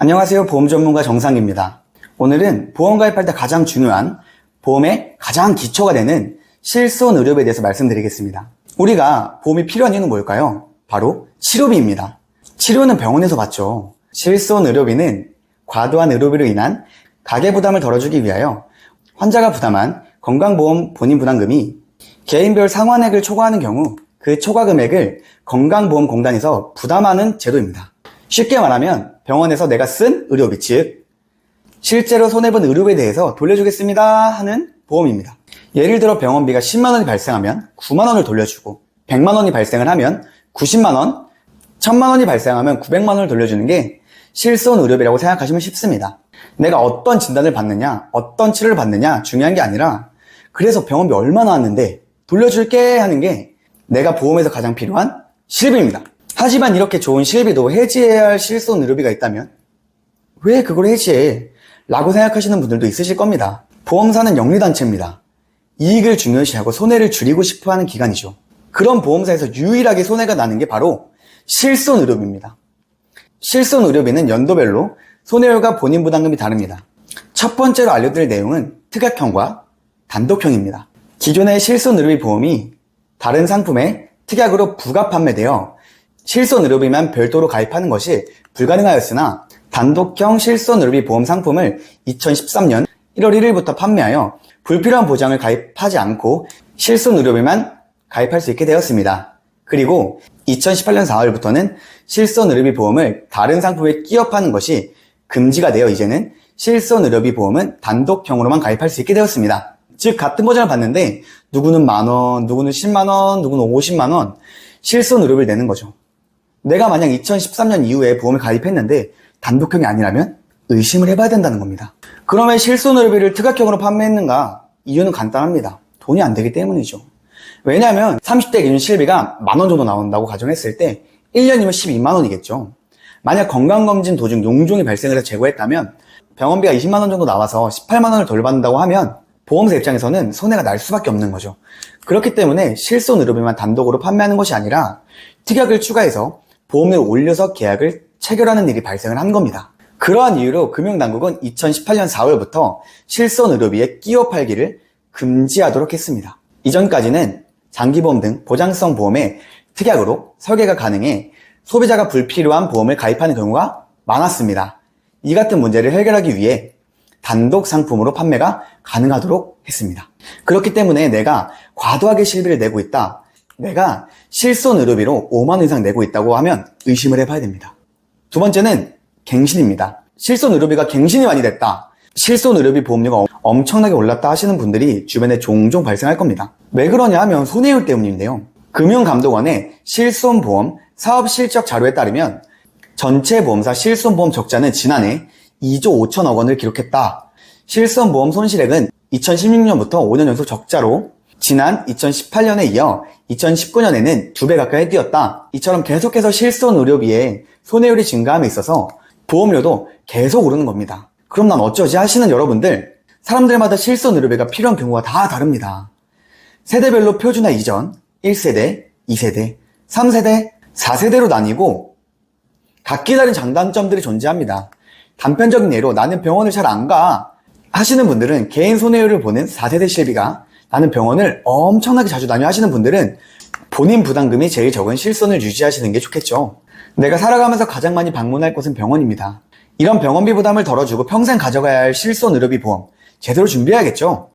안녕하세요. 보험 전문가 정상입니다. 오늘은 보험 가입할 때 가장 중요한 보험의 가장 기초가 되는 실손 의료비에 대해서 말씀드리겠습니다. 우리가 보험이 필요한 이유는 뭘까요? 바로 치료비입니다. 치료는 병원에서 받죠. 실손 의료비는 과도한 의료비로 인한 가계부담을 덜어주기 위하여 환자가 부담한 건강보험 본인부담금이 개인별 상환액을 초과하는 경우 그 초과 금액을 건강보험공단에서 부담하는 제도입니다. 쉽게 말하면 병원에서 내가 쓴 의료비, 즉 실제로 손해본 의료비에 대해서 돌려주겠습니다 하는 보험입니다. 예를 들어 병원비가 10만원이 발생하면 9만원을 돌려주고 100만원이 발생을 하면 90만원, 1000만원이 발생하면 900만원을 돌려주는 게 실손 의료비라고 생각하시면 쉽습니다. 내가 어떤 진단을 받느냐, 어떤 치료를 받느냐 중요한 게 아니라 그래서 병원비 얼마 나왔는데 돌려줄게 하는 게 내가 보험에서 가장 필요한 실비입니다. 하지만 이렇게 좋은 실비도 해지해야 할 실손 의료비가 있다면 왜 그걸 해지해? 라고 생각하시는 분들도 있으실 겁니다. 보험사는 영리단체입니다. 이익을 중요시하고 손해를 줄이고 싶어하는 기관이죠. 그런 보험사에서 유일하게 손해가 나는 게 바로 실손 의료비입니다. 실손 의료비는 연도별로 손해율과 본인부담금이 다릅니다. 첫 번째로 알려드릴 내용은 특약형과 단독형입니다. 기존의 실손 의료비 보험이 다른 상품에 특약으로 부가 판매되어 실손 의료비만 별도로 가입하는 것이 불가능하였으나 단독형 실손 의료비 보험 상품을 2013년 1월 1일부터 판매하여 불필요한 보장을 가입하지 않고 실손 의료비만 가입할 수 있게 되었습니다. 그리고 2018년 4월부터는 실손 의료비 보험을 다른 상품에 끼워 파는 것이 금지가 되어 이제는 실손 의료비 보험은 단독형으로만 가입할 수 있게 되었습니다. 즉 같은 보장을 받는데 누구는 만원, 누구는 10만원, 누구는 50만원 실손 의료비를 내는 거죠. 내가 만약 2013년 이후에 보험을 가입했는데 단독형이 아니라면 의심을 해봐야 된다는 겁니다. 그러면 실손 의료비를 특약형으로 판매했는가? 이유는 간단합니다. 돈이 안 되기 때문이죠. 왜냐하면 30대 기준 실비가 만원 정도 나온다고 가정했을 때 1년이면 12만원이겠죠. 만약 건강검진 도중 용종이 발생을 해서 재고했다면 병원비가 20만원 정도 나와서 18만원을 덜 받는다고 하면 보험사 입장에서는 손해가 날 수밖에 없는 거죠. 그렇기 때문에 실손 의료비만 단독으로 판매하는 것이 아니라 특약을 추가해서 보험료를 올려서 계약을 체결하는 일이 발생을 한 겁니다. 그러한 이유로 금융당국은 2018년 4월부터 실손 의료비에 끼워 팔기를 금지하도록 했습니다. 이전까지는 장기보험 등 보장성 보험에 특약으로 설계가 가능해 소비자가 불필요한 보험을 가입하는 경우가 많았습니다. 이 같은 문제를 해결하기 위해 단독 상품으로 판매가 가능하도록 했습니다. 그렇기 때문에 내가 과도하게 실비를 내고 있다, 내가 실손 의료비로 5만원 이상 내고 있다고 하면 의심을 해봐야 됩니다. 두 번째는 갱신입니다. 실손 의료비가 갱신이 많이 됐다, 실손 의료비 보험료가 엄청나게 올랐다 하시는 분들이 주변에 종종 발생할 겁니다. 왜 그러냐 하면 손해율 때문인데요. 금융감독원의 실손보험 사업실적 자료에 따르면 전체 보험사 실손보험 적자는 지난해 2조 5천억 원을 기록했다. 실손보험 손실액은 2016년부터 5년 연속 적자로 지난 2018년에 이어 2019년에는 2배 가까이 뛰었다. 이처럼 계속해서 실손 의료비에 손해율이 증가함에 있어서 보험료도 계속 오르는 겁니다. 그럼 난 어쩌지 하시는 여러분들, 사람들마다 실손 의료비가 필요한 경우가 다 다릅니다. 세대별로 표준화 이전 1세대, 2세대, 3세대, 4세대로 나뉘고 각기 다른 장단점들이 존재합니다. 단편적인 예로 나는 병원을 잘 안 가 하시는 분들은 개인 손해율을 보는 4세대 실비가, 나는 병원을 엄청나게 자주 다녀 하시는 분들은 본인 부담금이 제일 적은 실손을 유지하시는 게 좋겠죠. 내가 살아가면서 가장 많이 방문할 곳은 병원입니다. 이런 병원비 부담을 덜어주고 평생 가져가야 할 실손 의료비 보험 제대로 준비해야겠죠.